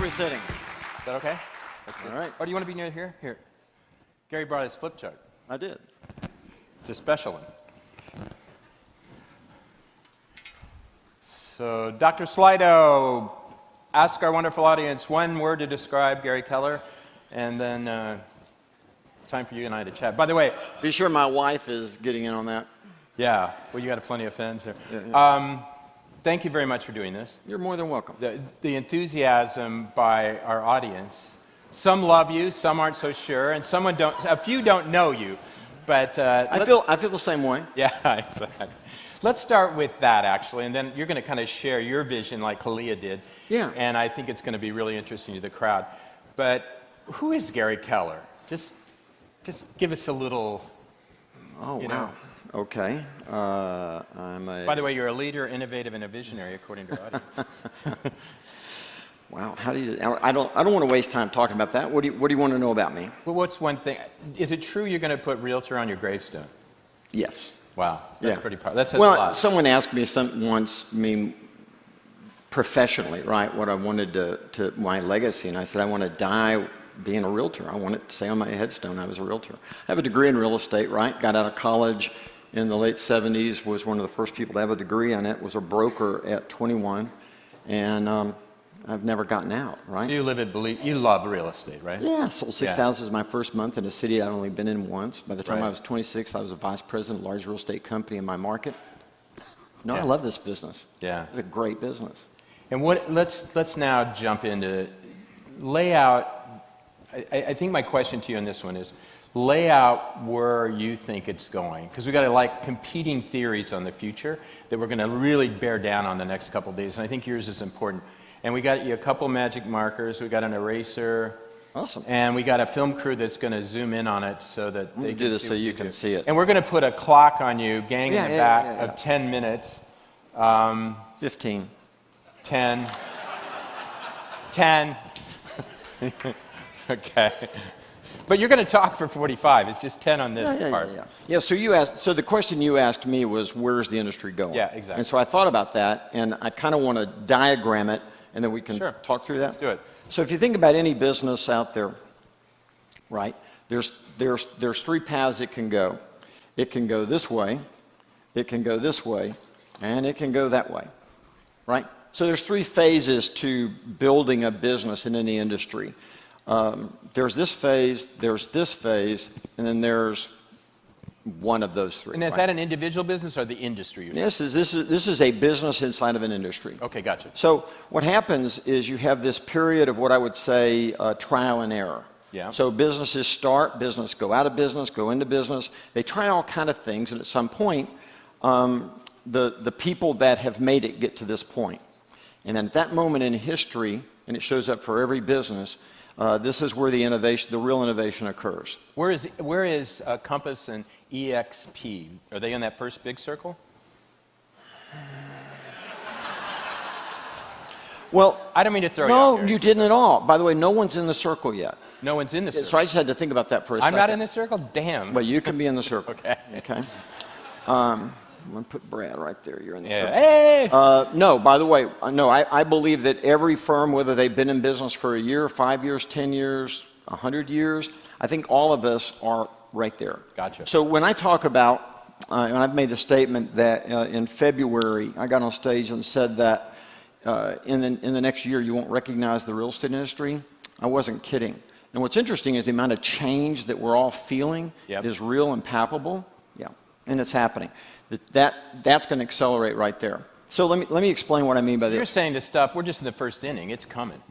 we're sitting. Is that okay? All right. Or do you want to be near here? Here. Gary brought his flip chart. I did. It's a special one. So, Dr. Slido, ask our wonderful audience one word to describe Gary Keller, and then time for you and I to chat. By the way, be sure my wife is getting in on that. Yeah, well, you got plenty of fans there. Yeah. Thank you very much for doing this. You're more than welcome. The enthusiasm by our audience. Some love you, some aren't so sure, and a few don't know you. But I feel the same way. Yeah, exactly. Let's start with that, actually, and then you're going to kind of share your vision like Kalia did. Yeah. And I think it's going to be really interesting to the crowd. But who is Gary Keller? Just give us a little. Oh, wow. Okay. By the way, you're a leader, innovative, and a visionary, according to our audience. Wow. How do you? I don't want to waste time talking about that. What do you want to know about me? Well, what's one thing? Is it true you're going to put realtor on your gravestone? Yes. Wow. That's pretty powerful. That says a well, lot. Someone asked me once, professionally, right, what I wanted to my legacy, and I said I want to die being a realtor. I want it to say on my headstone I was a realtor. I have a degree in real estate, right? Got out of college in the late 70s, was one of the first people to have a degree on it, was a broker at 21, and I've never gotten out, right? So you love real estate, right? Yeah, sold six houses my first month in a city I'd only been in once. By the time I was 26, I was a vice president of a large real estate company in my market. I love this business. Yeah. It's a great business. And let's now jump into lay out. I think my question to you on this one is lay out where you think it's going, because we got competing theories on the future that we're going to really bear down on the next couple of days, and I think yours is important. And we got you a couple magic markers, we got an eraser, awesome, and we got a film crew that's going to zoom in on it so that they can do this see so what you can see it. And we're going to put a clock on you, gang in the back of 10 minutes. 15. 10. 10. Okay. But you're going to talk for 45. It's just 10 on this part. Yeah, so the question you asked me was, where's the industry going? Yeah, exactly. And so I thought about that, and I kind of want to diagram it, and then we can talk through that. Let's do it. So if you think about any business out there, right, there's three paths it can go. It can go this way, it can go this way, and it can go that way, right? So there's three phases to building a business in any industry. There's this phase, and then there's one of those three. And is that an individual business or the industry? This is a business inside of an industry. Okay, gotcha. So what happens is you have this period of what I would say trial and error. Yeah. So businesses start, business go out of business, go into business. They try all kind of things, and at some point, the people that have made it get to this point. And then at that moment in history, and it shows up for every business, this is where the real innovation occurs. Where is Compass and EXP? Are they in that first big circle? Well, I don't mean to throw you out there. No, you didn't at all. By the way, no one's in the circle yet. No one's in the circle. So I just had to think about that for a second. I'm not in the circle? Damn. But you can be in the circle. Okay. I'm going to put Brad right there. You're in the circle. Hey! No, by the way, no, I believe that every firm, whether they've been in business for a year, 5 years, 10 years, 100 years, I think all of us are right there. Gotcha. So when I talk about, and I've made the statement that in February, I got on stage and said that in the next year you won't recognize the real estate industry, I wasn't kidding. And what's interesting is the amount of change that we're all feeling is real and palpable. Yeah, and it's happening. That's going to accelerate right there. So let me explain what I mean by this. You're saying this stuff, we're just in the first inning. It's coming.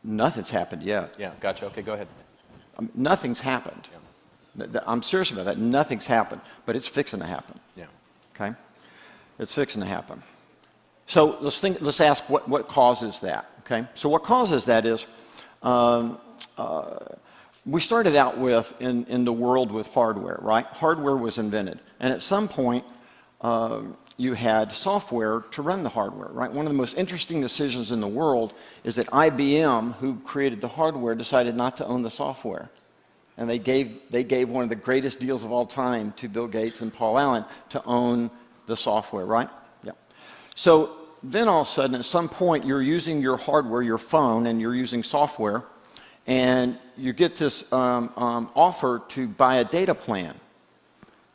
Nothing's happened yet. Yeah, gotcha. Okay, go ahead. Nothing's happened. Yeah. I'm serious about that. Nothing's happened, but it's fixing to happen. Yeah. Okay? It's fixing to happen. So let's ask what causes that, okay? So what causes that is we started out with, in the world with hardware, right? Hardware was invented. And at some point, you had software to run the hardware, right? One of the most interesting decisions in the world is that IBM, who created the hardware, decided not to own the software. And they gave one of the greatest deals of all time to Bill Gates and Paul Allen to own the software, right? Yeah. So then all of a sudden, at some point, you're using your hardware, your phone, and you're using software, and you get this offer to buy a data plan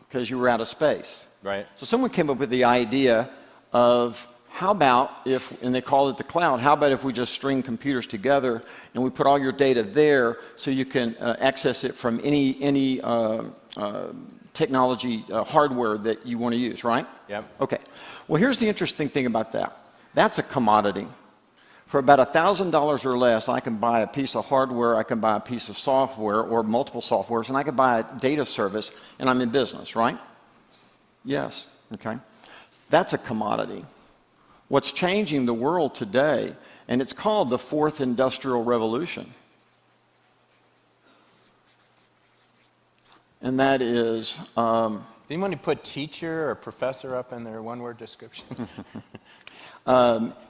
because you were out of space. Right. So someone came up with the idea of how about if, and they call it the cloud, how about if we just string computers together and we put all your data there so you can access it from any technology hardware that you want to use, right? Yep. Okay. Well, here's the interesting thing about that. That's a commodity. For about $1,000 or less, I can buy a piece of hardware, I can buy a piece of software or multiple softwares, and I can buy a data service, and I'm in business, right? Yes. Okay. That's a commodity. What's changing the world today, and it's called the Fourth Industrial Revolution, and that is... Anyone put teacher or professor up in their one-word description?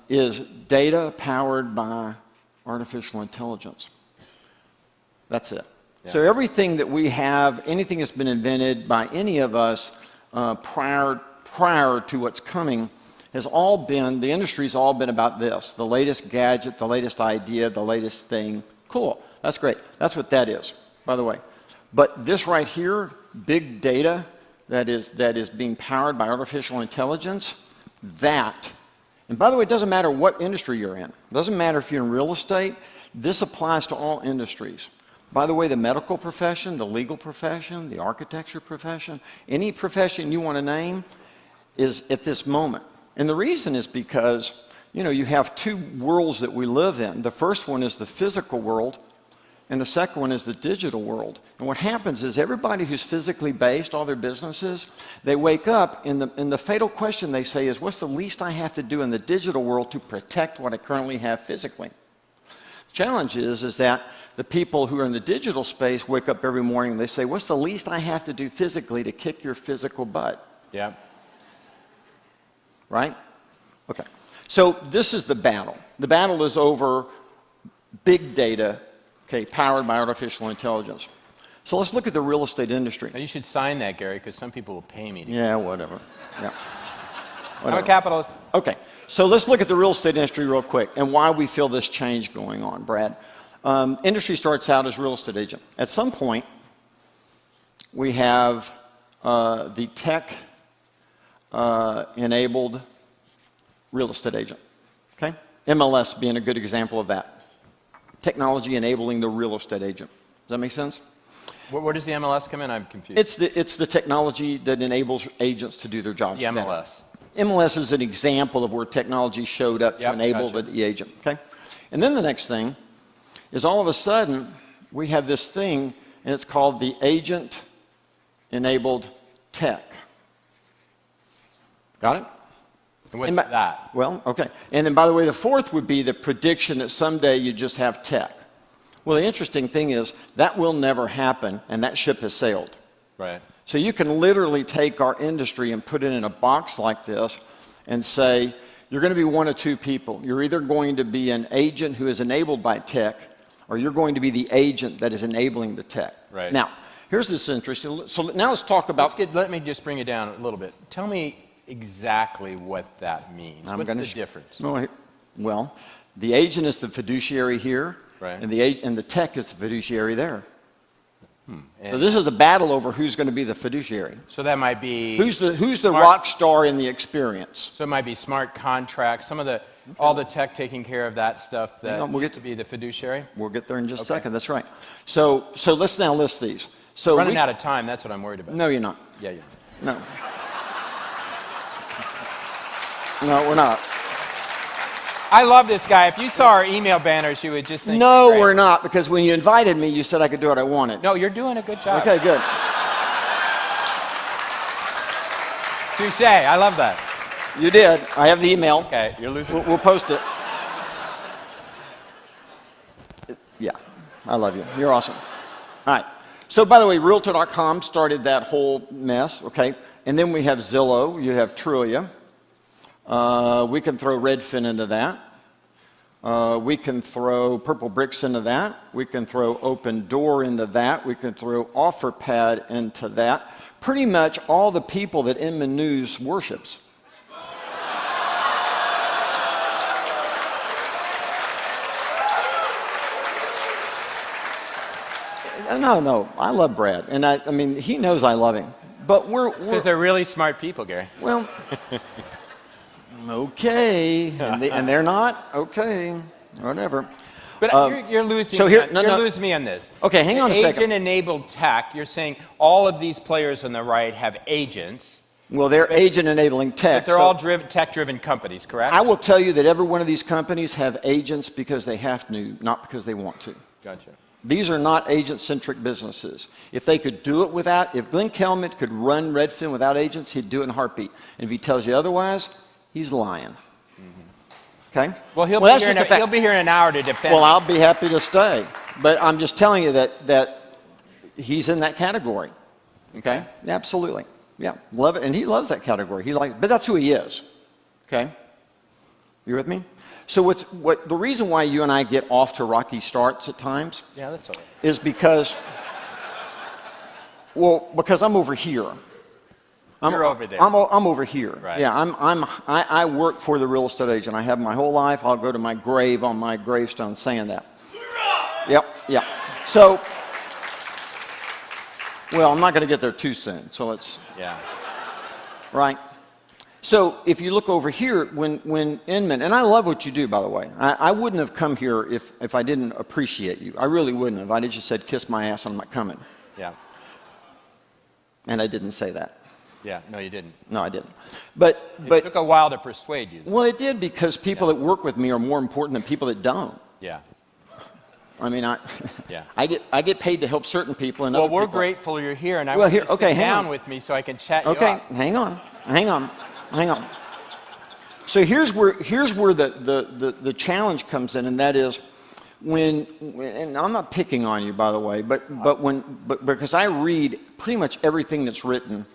is data powered by artificial intelligence. That's it. Yeah. So everything that we have, anything that's been invented by any of us prior to what's coming, has all been, the industry's all been about this. The latest gadget, the latest idea, the latest thing. Cool. That's great. That's what that is, by the way. But this right here, big data that is being powered by artificial intelligence, that, and by the way, it doesn't matter what industry you're in. It doesn't matter if you're in real estate. This applies to all industries. By the way, the medical profession, the legal profession, the architecture profession, any profession you want to name is at this moment. And the reason is because, you know, you have two worlds that we live in. The first one is the physical world, and the second one is the digital world. And what happens is everybody who's physically based, all their businesses, they wake up, and the fatal question they say is, what's the least I have to do in the digital world to protect what I currently have physically? The challenge is that the people who are in the digital space wake up every morning and they say, what's the least I have to do physically to kick your physical butt? Yeah. Right? Okay. So this is the battle. The battle is over big data, okay, powered by artificial intelligence. So let's look at the real estate industry. Now you should sign that, Gary, because some people will pay me to. Yeah, whatever. Yeah. I'm a capitalist. Okay. So let's look at the real estate industry real quick and why we feel this change going on, Brad. Industry starts out as real estate agent. At some point, we have the tech-enabled real estate agent. Okay? MLS being a good example of that. Technology enabling the real estate agent. Does that make sense? Where does the MLS come in? I'm confused. It's the technology that enables agents to do their jobs the better. MLS. MLS is an example of where technology showed up to enable the agent. Okay? And then the next thing is all of a sudden we have this thing, and it's called the agent-enabled tech. Got it? And what's that? Well, okay. And then, by the way, the fourth would be the prediction that someday you just have tech. Well, the interesting thing is that will never happen, and that ship has sailed. Right. So you can literally take our industry and put it in a box like this and say, you're going to be one of two people. You're either going to be an agent who is enabled by tech, or you're going to be the agent that is enabling the tech. Right. Now, here's this interesting. So now let's talk about... Let me just bring it down a little bit. Tell me exactly what that means. What's the difference? Well, the agent is the fiduciary here, right, and the tech is the fiduciary there. So this is a battle over who's going to be the fiduciary. So that might be who's the rock star in the experience. So it might be smart contracts. Some of the all the tech taking care of that stuff that used to be the fiduciary. We'll get there in just a second. That's right. So let's now list these. So running out of time. That's what I'm worried about. No, you're not. Yeah, you're. No. No, we're not. I love this guy. If you saw our email banners, you would just think. No, we're not, because when you invited me, you said I could do what I wanted. No, you're doing a good job. Okay, good. Touche. I love that. You did. I have the email. Okay, you're losing. We'll post it. Yeah, I love you. You're awesome. All right. So, by the way, Realtor.com started that whole mess, okay? And then we have Zillow. You have Trulia. We can throw Redfin into that. We can throw Purple Bricks into that. We can throw Open Door into that. We can throw OfferPad into that. Pretty much all the people that Inman News worships. No, I love Brad, and I mean, he knows I love him. But we're because they're really smart people, Gary. well, okay, and they're not okay, whatever. But you're losing. So here, you're losing me on this. Okay, hang on a second. Agent-enabled tech. You're saying all of these players on the right have agents. Well, they're agent-enabling tech. But they're all tech-driven companies, correct? I will tell you that every one of these companies have agents because they have to, not because they want to. Gotcha. These are not agent-centric businesses. If they could do it without, if Glenn Kelman could run Redfin without agents, he'd do it in a heartbeat. And if he tells you otherwise, he's lying. Okay? Well, he'll be here in an hour to defend. Well, I'll be happy to stay. But I'm just telling you that he's in that category. Okay? Absolutely. Yeah, love it. And he loves that category. But that's who he is. Okay? You with me? So the reason why you and I get off to rocky starts at times that's all right. is because I'm over here. You're over there. I'm over here. Right. Yeah, I work for the real estate agent. I have my whole life. I'll go to my grave on my gravestone saying that. Yep. So, well, I'm not going to get there too soon. So let's. Yeah. Right. So if you look over here, when Inman, and I love what you do, by the way. I wouldn't have come here if I didn't appreciate you. I really wouldn't have. I just said, kiss my ass, I'm not coming. Yeah. And I didn't say that. Yeah, no, you didn't. No, I didn't. But it took a while to persuade you. Well, it did because people that work with me are more important than people that don't. Yeah. I mean, I get paid to help certain people, and well, other we're people. Grateful you're here, and I want you to sit down with me so I can chat you up. Okay, hang on. So here's where the challenge comes in, and that is and I'm not picking on you, by the way, but because I read pretty much everything that's written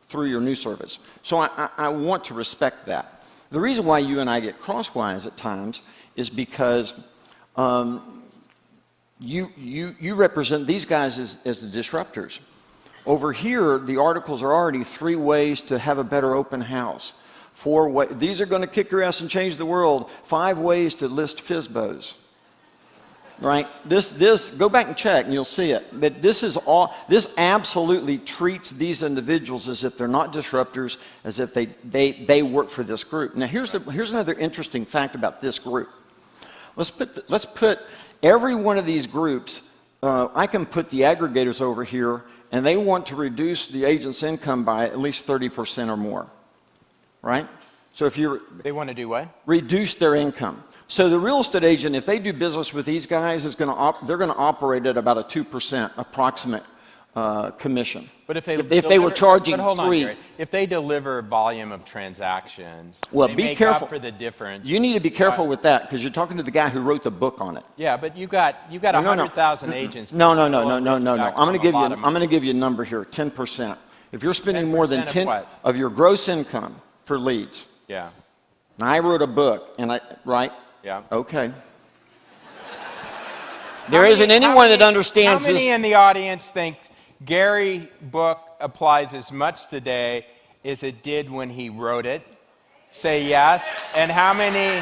through your news service, so I want to respect that. The reason why you and I get crosswise at times is because you represent these guys as the disruptors. Over here, the articles are already 3 ways to have a better open house. 4 ways, these are going to kick your ass and change the world. 5 ways to list FSBOs. Right? This go back and check and you'll see it. But this absolutely treats these individuals as if they're not disruptors, as if they work for this group. Now here's another interesting fact about this group. Let's put every one of these groups, I can put the aggregators over here, and they want to reduce the agent's income by at least 30% or more, right? So they want to do what? Reduce their income. So the real estate agent, if they do business with these guys, they're going to operate at about a 2% approximate commission. But if they were charging 3, if they deliver volume of transactions, well, they be make careful up for the difference. You need to be careful with that because you're talking to the guy who wrote the book on it. Yeah, but you got 100,000 agents. No. I'm going to give you a number here, 10%. If you're spending more than 10 of your gross income for leads. Yeah. Now, I wrote a book, right? Yeah. Okay. There isn't anyone that understands this. How many in the audience think Gary's book applies as much today as it did when he wrote it? Say yes. And how many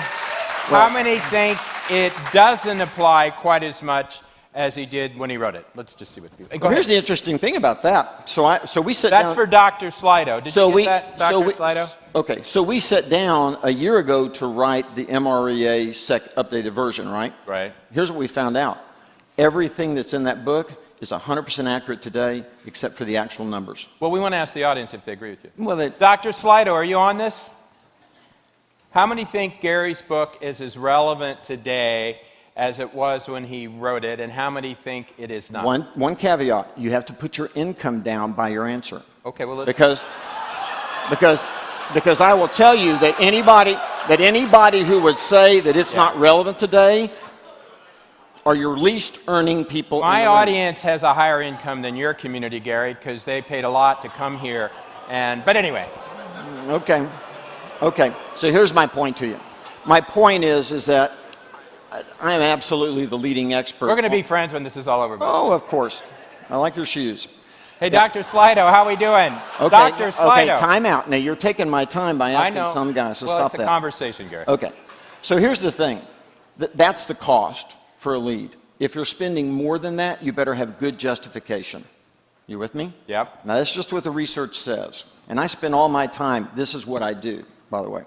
think it doesn't apply quite as much as he did when he wrote it? Let's just see what people. Well, here's the interesting thing about that. So we sit down. That's for Dr. Slido. Did you get that, Dr. Slido? Okay, so we sat down a year ago to write the MREA updated version, right? Right. Here's what we found out. Everything that's in that book is 100% accurate today, except for the actual numbers. Well, we want to ask the audience if they agree with you. Well, Dr. Slido, are you on this? How many think Gary's book is as relevant today as it was when he wrote it, and how many think it is not? One caveat: you have to put your income down by your answer. Okay, well, because I will tell you that anybody who would say that it's not relevant today are your least earning people. My audience has a higher income than your community, Gary, because they paid a lot to come here. But anyway. Okay. So here's my point to you. My point is that I am absolutely the leading expert. We're going to be friends when this is all over. Oh, of course. I like your shoes. Hey, Dr. Slido, how we doing? Okay, Dr. Slido. Okay, time out. Now, you're taking my time by asking some guys, so stop that. Well, it's a conversation, Gary. Okay. So here's the thing. That's the cost for a lead. If you're spending more than that, you better have good justification. You with me? Yep. Now, that's just what the research says. And I spend all my time, this is what I do, by the way.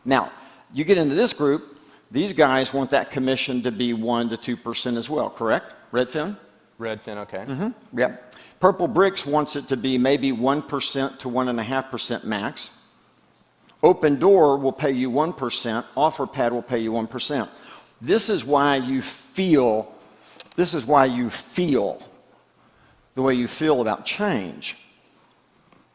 Now, you get into this group, these guys want that commission to be 1 to 2% as well, correct? Redfin? Redfin, okay. Yeah. Purple Bricks wants it to be maybe 1% to 1.5% max. Open Door will pay you 1%. OfferPad will pay you 1%. This is why you feel the way you feel about change,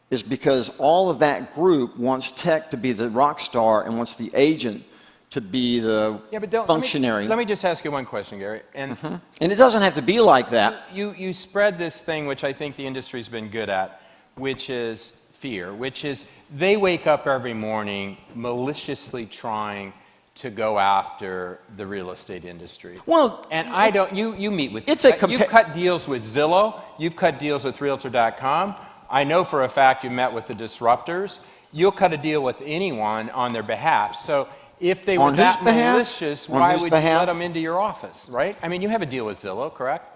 is because all of that group wants tech to be the rock star and wants the agent to be the functionary. Let me just ask you one question, Gary. And it doesn't have to be like that. You spread this thing, which I think the industry's been good at, which is fear, which is they wake up every morning maliciously trying to go after the real estate industry. Well, and I don't. You meet with. You've cut deals with Zillow. You've cut deals with Realtor.com. I know for a fact you met with the disruptors. You'll cut a deal with anyone on their behalf. So if they were that malicious, why would you let them into your office, right? I mean, you have a deal with Zillow, correct?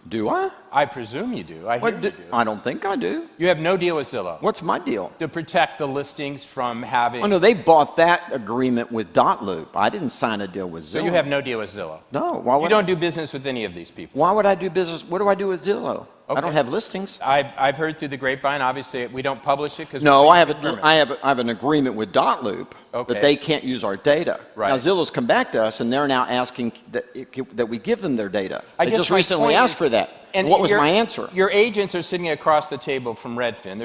Do I? I presume you do. I hear you do. I don't think I do. You have no deal with Zillow. What's my deal? To protect the listings from having... Oh, no, they bought that agreement with Dotloop. I didn't sign a deal with Zillow. So you have no deal with Zillow? No. Why would you don't do business with any of these people? Why would I do business? What do I do with Zillow? Okay. I don't have listings. I've heard through the grapevine. Obviously, we don't publish it because... No, I have an agreement with Dotloop that they can't use our data. Right. Now, Zillow's come back to us, and they're now asking that we give them their data. They just recently asked for that. And what was my answer? Your agents are sitting across the table from Redfin.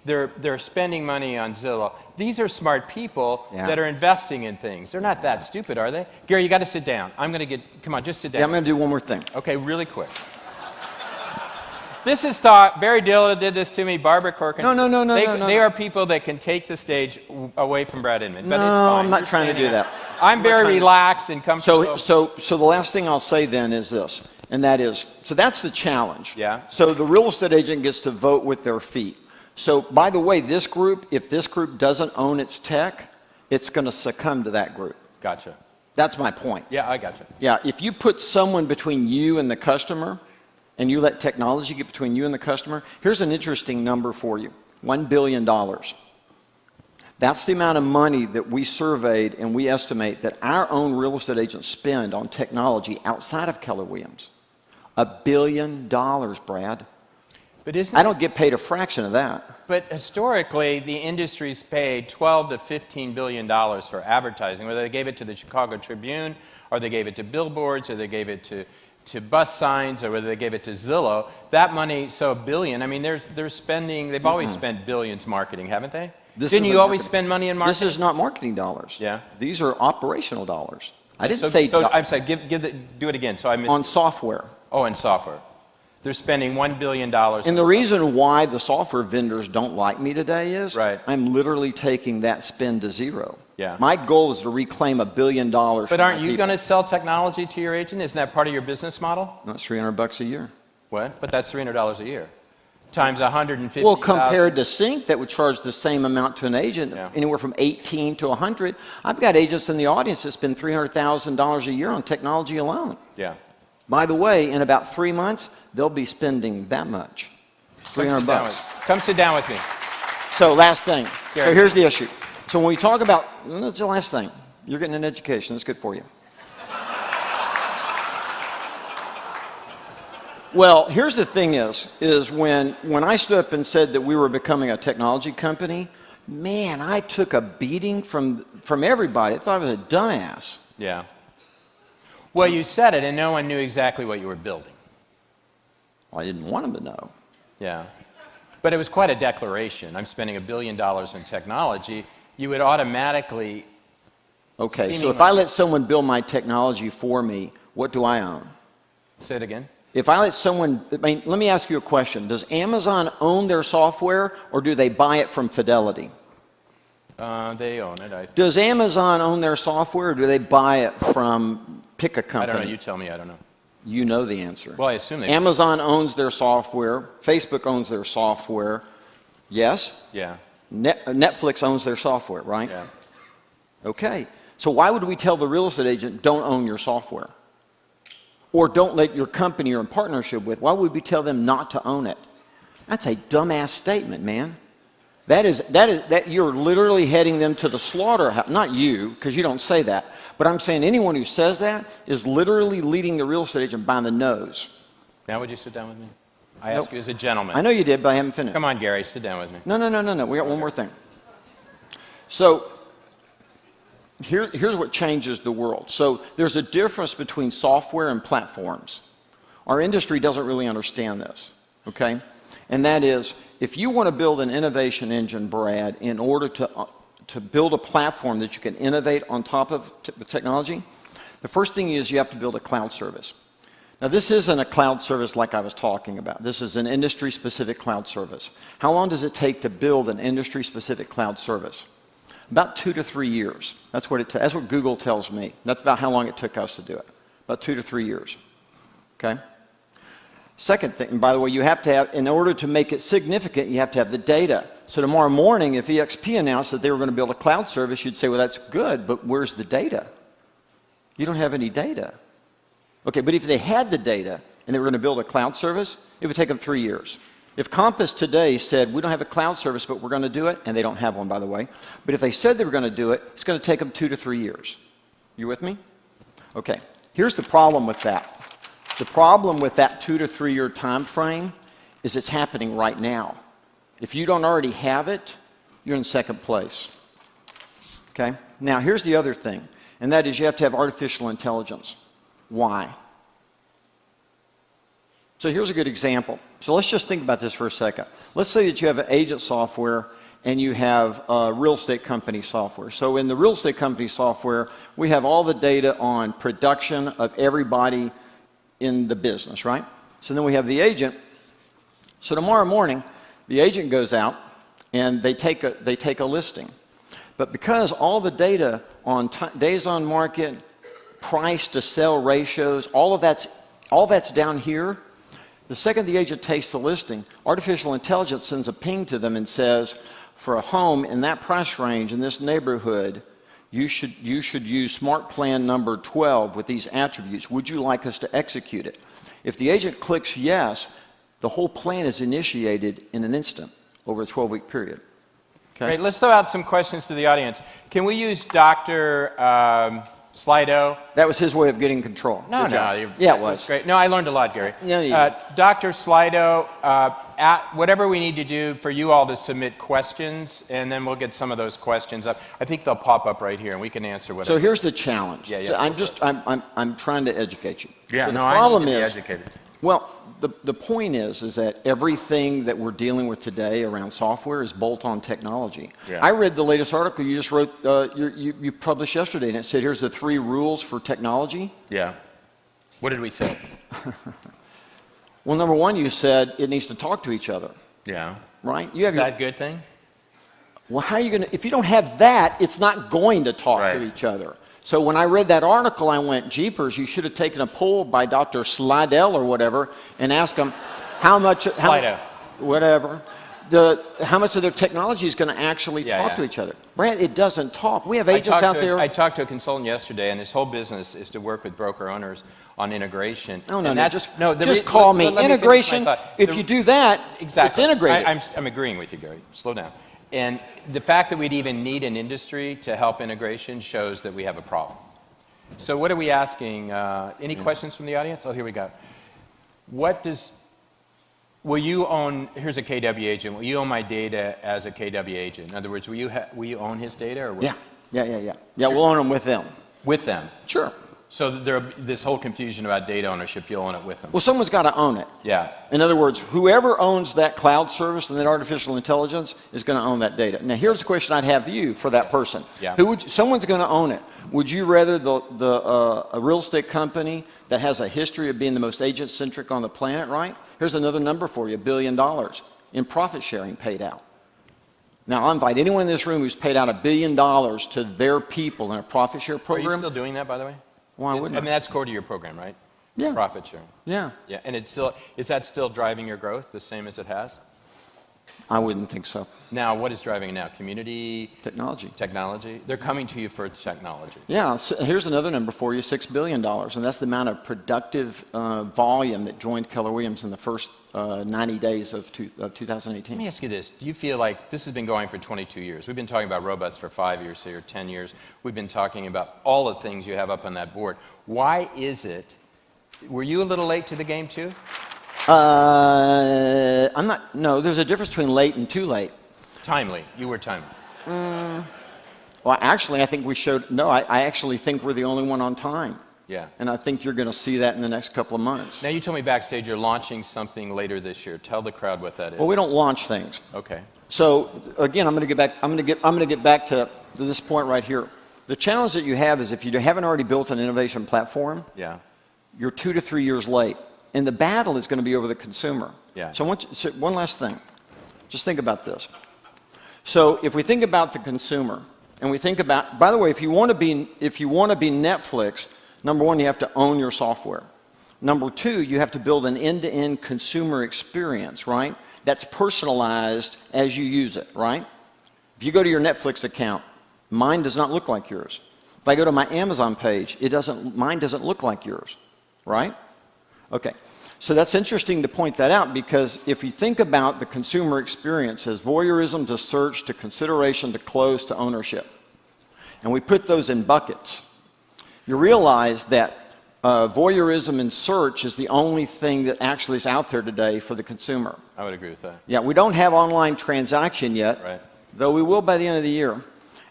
They're spending money on Zillow. These are smart people that are investing in things. They're not that stupid, are they? Gary, you got to sit down. Come on, just sit down. Yeah, I'm going to do one more thing. Okay, really quick. This is talk. Barry Diller did this to me. Barbara Corcoran. No. They are people that can take the stage away from Brad Inman. But no, it's fine. I'm not trying to do that. I'm very relaxed and comfortable. So the last thing I'll say then is this, and that is, so that's the challenge. Yeah. So the real estate agent gets to vote with their feet. So by the way, this group, if this group doesn't own its tech, it's going to succumb to that group. Gotcha. That's my point. Yeah, I gotcha. Yeah, if you put someone between you and the customer, and you let technology get between you and the customer, here's an interesting number for you. $1 billion. That's the amount of money that we surveyed and we estimate that our own real estate agents spend on technology outside of Keller Williams. $1 billion, Brad. But I don't get paid a fraction of that. But historically, the industry's paid $12 to $15 billion for advertising, whether they gave it to the Chicago Tribune, or they gave it to billboards, or they gave it to bus signs, or whether they gave it to Zillow. That money, so $1 billion, I mean, they're spending, they've always spent billions marketing, haven't they? Didn't you always spend money in marketing? This is not marketing dollars. Yeah. These are operational dollars. I didn't say... So I'm sorry, do it again. So I missed on software. Oh, in software. They're spending $1 billion. And the reason why the software vendors don't like me today is I'm literally taking that spend to zero. Yeah. My goal is to reclaim $1 billion. But aren't you going to sell technology to your agent? Isn't that part of your business model? That's $300 a year. What? But that's $300 a year. Times 150,000. Well, compared to Sync, that would charge the same amount to an agent, anywhere from 18 to 100. I've got agents in the audience that spend $300,000 a year on technology alone. Yeah. By the way, in about 3 months, they'll be spending that much. $300. Come sit down with me. So last thing. Gary. So here's the issue. So when we talk about, that's the last thing. You're getting an education. That's good for you. Well, here's the thing is when I stood up and said that we were becoming a technology company, man, I took a beating from everybody. I thought I was a dumbass. Yeah. Well, you said it, and no one knew exactly what you were building. Well, I didn't want them to know. Yeah. But it was quite a declaration. I'm spending $1 billion in technology. You would automatically... Okay, so if I let someone build my technology for me, what do I own? Say it again. If I let someone... let me ask you a question. Does Amazon own their software, or do they buy it from Fidelity? They own it. Does Amazon own their software, or do they buy it from pick a company? I don't know. You tell me. I don't know. You know the answer. Well, I assume they... Amazon owns their software. Facebook owns their software. Yes? Yeah. Netflix owns their software, right? Yeah. Okay. So why would we tell the real estate agent, don't own your software? or don't let your company you're in partnership with, why would we tell them not to own it? That's a dumbass statement, man. That you're literally heading them to the slaughterhouse. Not you, because you don't say that. But I'm saying anyone who says that is literally leading the real estate agent by the nose. Now would you sit down with me? I ask you as a gentleman. I know you did, but I haven't finished. Come on, Gary, sit down with me. No. We got one more thing. So here's what changes the world. So there's a difference between software and platforms. Our industry doesn't really understand this, okay? And that is, if you want to build an innovation engine, Brad, in order to build a platform that you can innovate on top of technology, the first thing is you have to build a cloud service. Now, this isn't a cloud service like I was talking about. This is an industry-specific cloud service. How long does it take to build an industry-specific cloud service? About 2 to 3 years. That's what Google tells me. That's about how long it took us to do it. About 2 to 3 years. Okay? Second thing, and by the way, you have to have, in order to make it significant, you have to have the data. So tomorrow morning, if EXP announced that they were going to build a cloud service, you'd say, well, that's good, but where's the data? You don't have any data. Okay, but if they had the data and they were going to build a cloud service, it would take them 3 years. If Compass today said, we don't have a cloud service, but we're going to do it, and they don't have one, by the way, but if they said they were going to do it, it's going to take them 2 to 3 years. You with me? Okay, here's the problem with that. The problem with that 2 to 3 year time frame is it's happening right now. If you don't already have it, you're in second place. Okay? Now, here's the other thing, and that is you have to have artificial intelligence. Why? So here's a good example. So let's just think about this for a second. Let's say that you have an agent software and you have real estate company software. So in the real estate company software, we have all the data on production of everybody in the business, right? So then we have the agent. So tomorrow morning, the agent goes out and they take a listing. But because all the data on days on market, price to sell ratios, all that's down here, the second the agent takes the listing, artificial intelligence sends a ping to them and says, for a home in that price range in this neighborhood, you should use smart plan number 12 with these attributes. Would you like us to execute it? If the agent clicks yes, the whole plan is initiated in an instant over a 12-week period. Okay? Great. Let's throw out some questions to the audience. Can we use Dr. Slido? That was his way of getting control. No. Yeah, it was. Great. No, I learned a lot, Gary. Yeah, Dr. Slido, whatever we need to do for you all to submit questions, and then we'll get some of those questions up. I think they'll pop up right here, and we can answer whatever. So here's the challenge. Yeah, so I'm trying to educate you. Yeah, so no, the problem I need to be is, educated. Well, the point is that everything that we're dealing with today around software is bolt-on technology. Yeah. I read the latest article you just wrote, you published yesterday, and it said, here's the 3 rules for technology. Yeah. What did we say? Well, number 1, you said it needs to talk to each other. Yeah. Right? Is that a good thing? Well, how are you going to, if you don't have that, it's not going to talk to each other. So when I read that article, I went, jeepers, you should have taken a poll by Dr. Slidell or whatever and asked them how much, how much of their technology is going to actually talk to each other. Brad, it doesn't talk. We have agents out there. I talked to a consultant yesterday, and his whole business is to work with broker owners on integration. Just call me. Integration, if you do that, exactly. It's integrated. I'm agreeing with you, Gary. Slow down. And the fact that we'd even need an industry to help integration shows that we have a problem. So what are we asking? Any questions from the audience? Oh, here we go. Will you own, here's a KW agent, will you own my data as a KW agent? In other words, will you own his data? Or Yeah, we'll own them with them. With them? Sure. So this whole confusion about data ownership, you'll own it with them. Well, someone's got to own it. Yeah. In other words, whoever owns that cloud service and that artificial intelligence is going to own that data. Now, here's the question I'd have you for that person. Yeah. Someone's going to own it. Would you rather a real estate company that has a history of being the most agent-centric on the planet, right? Here's another number for you, $1 billion in profit sharing paid out. Now, I'll invite anyone in this room who's paid out $1 billion to their people in a profit share program. Are you still doing that, by the way? Why wouldn't I? I mean, that's core to your program, right? Yeah. Profit sharing. Yeah. Yeah. And is that still driving your growth the same as it has? I wouldn't think so. Now, what is driving it now? Community? Technology. Technology? They're coming to you for technology. Yeah, so here's another number for you, $6 billion, and that's the amount of productive volume that joined Keller Williams in the first 90 days of 2018. Let me ask you this. Do you feel like this has been going for 22 years? We've been talking about robots for 5 years here, 10 years. We've been talking about all the things you have up on that board. Why is it? Were you a little late to the game too? I'm not, no, there's a difference between late and too late. Timely. You were timely. Well, actually, I think we showed, no, I actually think we're the only one on time. Yeah. And I think you're going to see that in the next couple of months. Now, you told me backstage you're launching something later this year. Tell the crowd what that is. Well, we don't launch things. Okay. So again, I'm going to get back to this point right here. The challenge that you have is if you haven't already built an innovation platform, Yeah. you're 2 to 3 years late. And the battle is going to be over the consumer. Yeah. So one last thing. Just think about this. So if we think about the consumer, and we think about, by the way, if you want to be Netflix, number one, you have to own your software. Number two, you have to build an end-to-end consumer experience, right? That's personalized as you use it, right? If you go to your Netflix account, mine does not look like yours. If I go to my Amazon page, mine doesn't look like yours, right? Okay, so that's interesting to point that out because if you think about the consumer experience as voyeurism to search to consideration to close to ownership, and we put those in buckets, you realize that voyeurism in search is the only thing that actually is out there today for the consumer. I would agree with that. Yeah, we don't have online transaction yet, Right. though we will by the end of the year.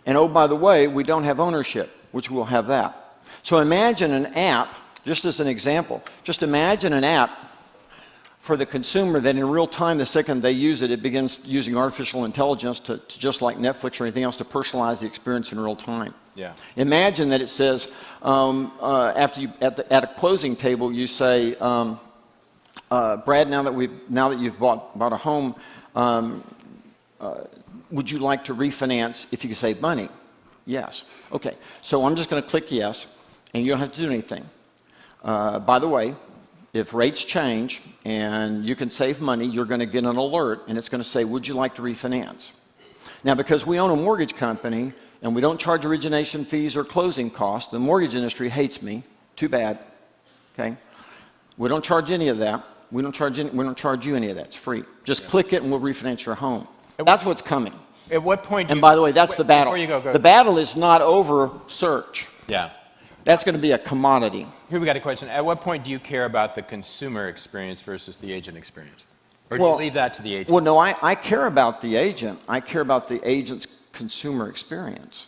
And oh, by the way, we don't have ownership, which we'll have that. So imagine an app. Just as an example, just imagine an app for the consumer that in real time, the second they use it, it begins using artificial intelligence to just like Netflix or anything else, to personalize the experience in real time. Yeah. Imagine that it says, after you, at a closing table, you say, Brad, now that you've bought a home, would you like to refinance if you could save money? Yes. Okay, so I'm just going to click yes, and you don't have to do anything. By the way, if rates change and you can save money, you're going to get an alert, and it's going to say, would you like to refinance? Now, because we own a mortgage company and we don't charge origination fees or closing costs, the mortgage industry hates me. Too bad. Okay? We don't charge any of that. We don't charge you any of that. It's free. Just click it and we'll refinance your home. That's what's coming. At what point? And by the way, that's the battle. Before you go. The battle is not over search. Yeah. That's going to be a commodity. Here we got a question. At what point do you care about the consumer experience versus the agent experience? Or do you leave that to the agent? Well, no, I care about the agent. I care about the agent's consumer experience.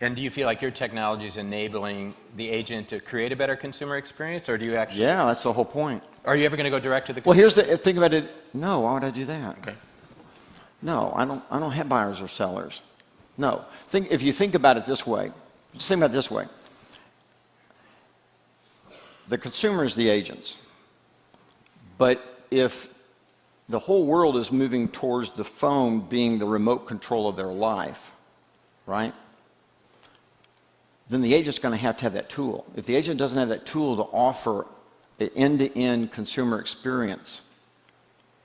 And do you feel like your technology is enabling the agent to create a better consumer experience, or do you actually? Yeah, that's the whole point. Are you ever going to go direct to the consumer? Well, here's the thing about it. No, why would I do that? Okay. No, I don't have buyers or sellers. No. If you think about it this way, just think about it this way. The consumer is the agents. But if the whole world is moving towards the phone being the remote control of their life, right? Then the agent's going to have that tool. If the agent doesn't have that tool to offer an end-to-end consumer experience,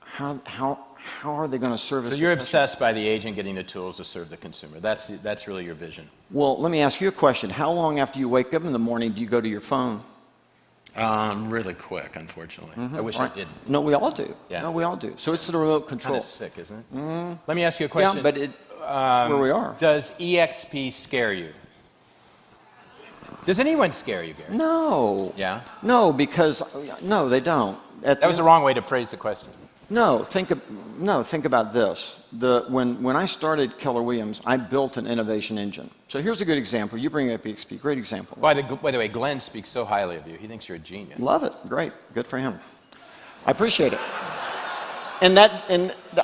how are they going to service? So you're obsessed by the agent getting the tools to serve the consumer. That's really your vision. Well, let me ask you a question. How long after you wake up in the morning do you go to your phone? Really quick, unfortunately. I wish I didn't. No, we all do. Yeah. No, we all do. So it's the remote control. Kind of sick, isn't it? Let me ask you a question. Yeah, but it's where we are. Does EXP scare you? Does anyone scare you, Gary? No. Yeah? No, because no, they don't. That was the wrong way to phrase the question. No, think about this. When I started Keller Williams, I built an innovation engine. So here's a good example. You bring up EXP, great example. By the way, Glenn speaks so highly of you. He thinks you're a genius. Love it. Great. Good for him. I appreciate it. And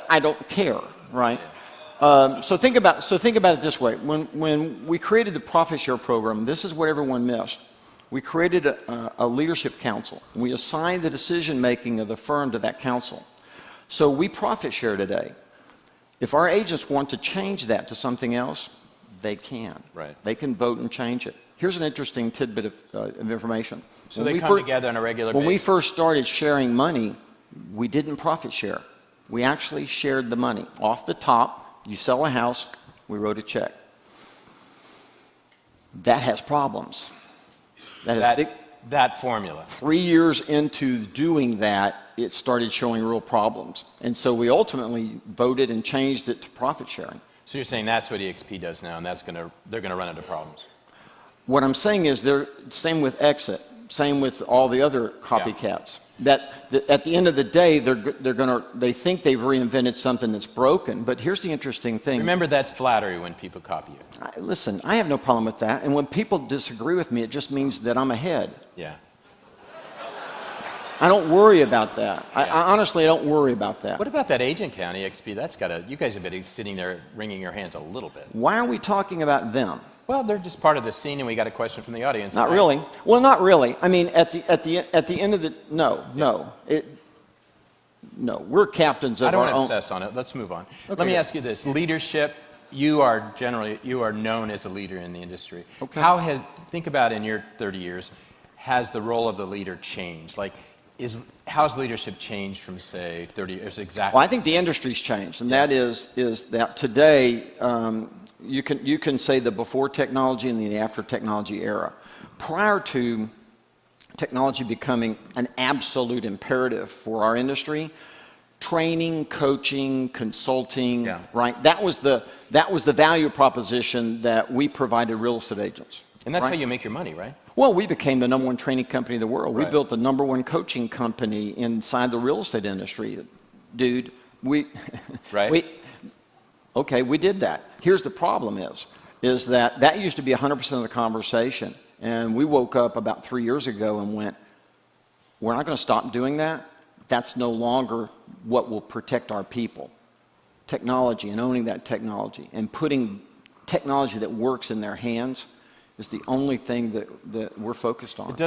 I don't care, right? So think about it this way. When we created the profit share program, this is what everyone missed. We created a leadership council. And we assigned the decision making of the firm to that council. So we profit share today. If our agents want to change that to something else, they can. Right. They can vote and change it. Here's an interesting tidbit of information. So they come together on a regular basis? When we first started sharing money, we didn't profit share. We actually shared the money. Off the top, you sell a house, we wrote a check. That has problems. That formula. 3 years into doing that, it started showing real problems. And so we ultimately voted and changed it to profit sharing. So you're saying that's what EXP does now, and they're going to run into problems. What I'm saying is same with Exit, same with all the other copycats. Yeah. That at the end of the day, they think they've reinvented something that's broken. But here's the interesting thing. Remember, that's flattery when people copy you. Listen, I have no problem with that. And when people disagree with me, it just means that I'm ahead. Yeah. I don't worry about that. Yeah. I honestly don't worry about that. What about that agent count, EXP? You guys have been sitting there wringing your hands a little bit. Why are we talking about them? Well, they're just part of the scene, and we got a question from the audience. Not really. Well, not really. I mean, at the end of the no. We're captains of our own. I don't want to obsess on it. Let's move on. Okay. Let me ask you this: leadership. You are known as a leader in the industry. Okay. Think about in your 30 years, has the role of the leader changed? Like, how's leadership changed from say 30 years exactly? Well, I think the industry's changed, and that is that today. You can say the before technology and the after technology era. Prior to technology becoming an absolute imperative for our industry, training, coaching, consulting, right? That was the value proposition that we provided real estate agents. And that's right? how you make your money, right? Well, we became the #1 training company in the world. Right. We built the #1 coaching company inside the real estate industry. Dude, right. Okay, we did that. Here's the problem is that used to be 100% of the conversation. And we woke up about 3 years ago and went, we're not going to stop doing that. That's no longer what will protect our people. Technology and owning that technology and putting technology that works in their hands is the only thing that we're focused on. But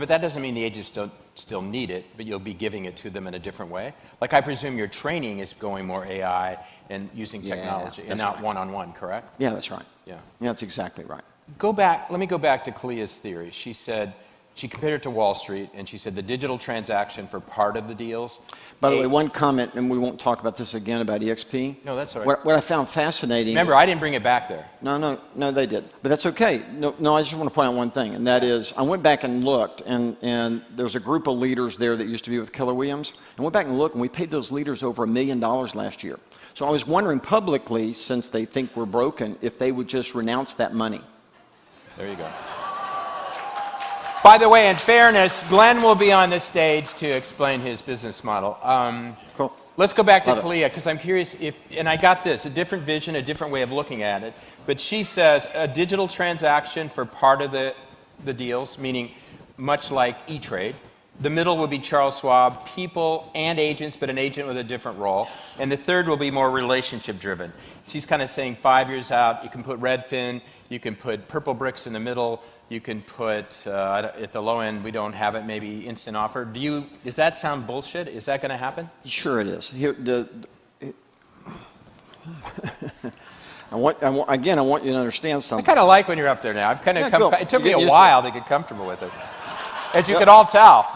that doesn't mean the agents don't still need it, but you'll be giving it to them in a different way. Like, I presume your training is going more AI and using technology and not one-on-one, correct? Yeah, that's right. Yeah, that's exactly right. Let me go back to Clea's theory. She said, she compared it to Wall Street, and she said the digital transaction for part of the deals. By the way, one comment, and we won't talk about this again about EXP. No, that's all right. What I found fascinating. Remember, I didn't bring it back there. No, they did. But that's okay. No, I just want to point out one thing, and that is I went back and looked, and there's a group of leaders there that used to be with Keller Williams. I went back and looked, and we paid those leaders over $1 million last year. So I was wondering publicly, since they think we're broken, if they would just renounce that money. There you go. By the way, in fairness, Glenn will be on the stage to explain his business model. Cool. Let's go back to Clea, because I'm curious and I got this, a different vision, a different way of looking at it. But she says a digital transaction for part of the deals, meaning much like E-Trade. The middle would be Charles Schwab, people and agents, but an agent with a different role. And the third will be more relationship driven. She's kind of saying 5 years out, you can put Redfin, you can put Purple Bricks in the middle, you can put, at the low end, we don't have it, maybe instant offer. Does that sound bullshit? Is that going to happen? Sure it is. I want you to understand something. I kind of like when you're up there now. I've kind of it took me a while to get comfortable with it. As you Yep. could all tell.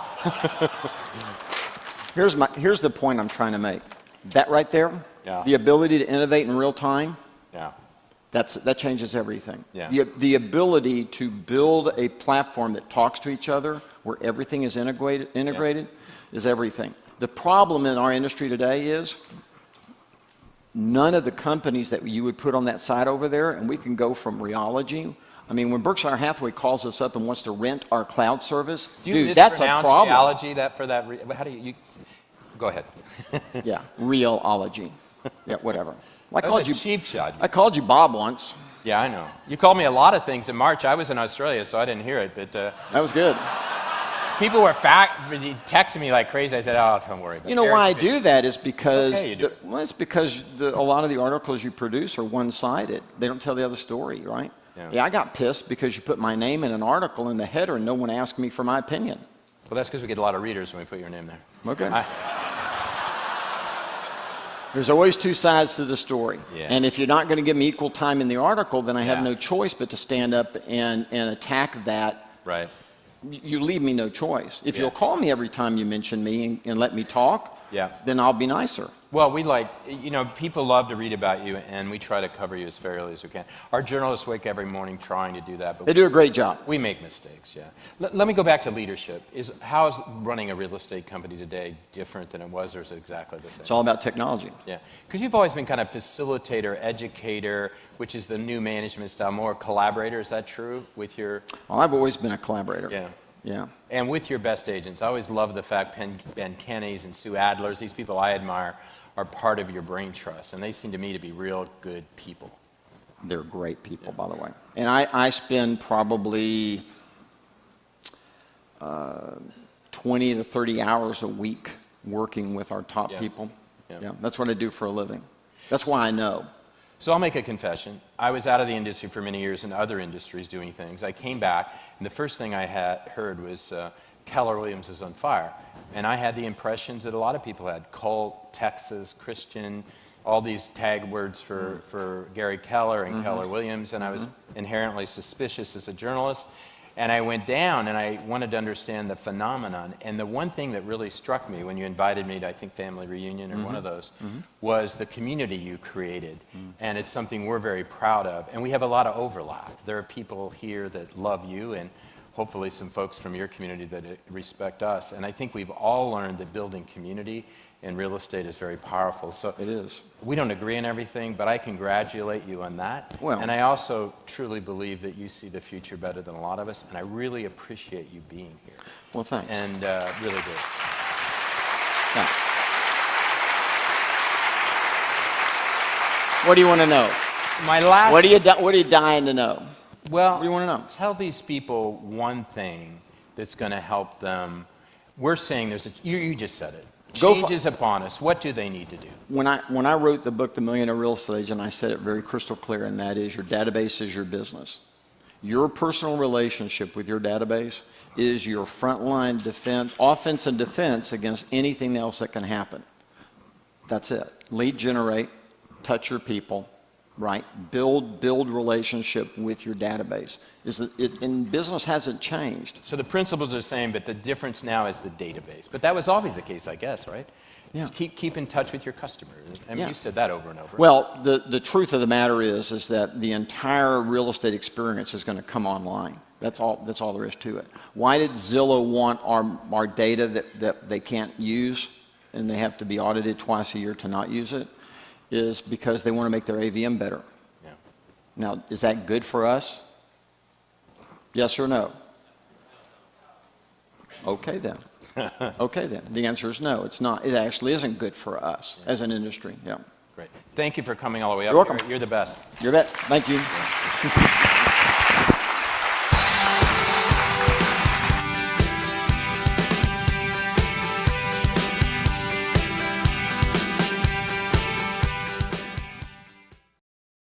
Here's the point I'm trying to make. That right there, the ability to innovate in real time, that changes everything. Yeah. The ability to build a platform that talks to each other, where everything is integrated is everything. The problem in our industry today is none of the companies that you would put on that side over there, and we can go from Reology. I mean, when Berkshire Hathaway calls us up and wants to rent our cloud service, dude, that's a problem. Reology how do you go ahead. Yeah, Reology. Yeah, whatever. That was a cheap shot. I called you Bob once. Yeah, I know. You called me a lot of things in March. I was in Australia, so I didn't hear it. But that was good. People were texting me like crazy. I said, "Oh, don't worry." You know why I do that is because it's because a lot of the articles you produce are one-sided. They don't tell the other story, right? Yeah, I got pissed because you put my name in an article in the header and no one asked me for my opinion. Well, that's because we get a lot of readers when we put your name there. Okay. There's always two sides to the story. Yeah. And if you're not going to give me equal time in the article, then I have no choice but to stand up and attack that. Right. You leave me no choice. If you'll call me every time you mention me and let me talk, then I'll be nicer. Well, people love to read about you, and we try to cover you as fairly as we can. Our journalists wake every morning trying to do that. But They do a great job. We make mistakes, yeah. Let me go back to leadership. How is running a real estate company today different than it was, or is it exactly the same? It's all about technology. Yeah, because you've always been kind of facilitator, educator, which is the new management style, more collaborator. Is that true with your... Well, I've always been a collaborator. Yeah. Yeah. And with your best agents. I always love the fact Ben Kenny's and Sue Adler's, these people I admire, are part of your brain trust. And they seem to me to be real good people. They're great people, by the way. And I spend probably 20 to 30 hours a week working with our top people. Yeah. That's what I do for a living. That's why I know. So I'll make a confession. I was out of the industry for many years in other industries doing things. I came back, and the first thing I had heard was Keller Williams is on fire. And I had the impressions that a lot of people had: cult, Texas, Christian, all these tag words for Gary Keller and Keller Williams. And I was inherently suspicious as a journalist. And I went down, and I wanted to understand the phenomenon. And the one thing that really struck me when you invited me to, I think, Family Reunion or one of those, was the community you created. And it's something we're very proud of. And we have a lot of overlap. There are people here that love you, and hopefully some folks from your community that respect us. And I think we've all learned that building community in real estate is very powerful. So it is. We don't agree on everything, but I congratulate you on that. Well, and I also truly believe that you see the future better than a lot of us, and I really appreciate you being here. Well, thanks. And really do. Thanks. What do you want to know? My last... What are you dying to know? Well, what do you want to know? Tell these people one thing that's going to help them. We're saying you just said it. Change is upon us. What do they need to do? When I wrote the book, The Millionaire Real Estate Agent, I said it very crystal clear, and that is your database is your business. Your personal relationship with your database is your frontline defense, offense and defense against anything else that can happen. That's it. Lead generate, touch your people, right? Build relationship with your database. And business hasn't changed. So the principles are the same, but the difference now is the database. But that was always the case, I guess, right? Yeah. Keep in touch with your customers. I mean, you said that over and over. Well, the truth of the matter is that the entire real estate experience is going to come online. That's all there is to it. Why did Zillow want our data that they can't use, and they have to be audited twice a year to not use it? Is because they want to make their AVM better. Yeah. Now, is that good for us? Yes or no? Okay then. Okay then. The answer is no, it's not. It actually isn't good for us as an industry. Yeah. Great. Thank you for coming all the way up. You're welcome. You're the best. You're bet. Thank you.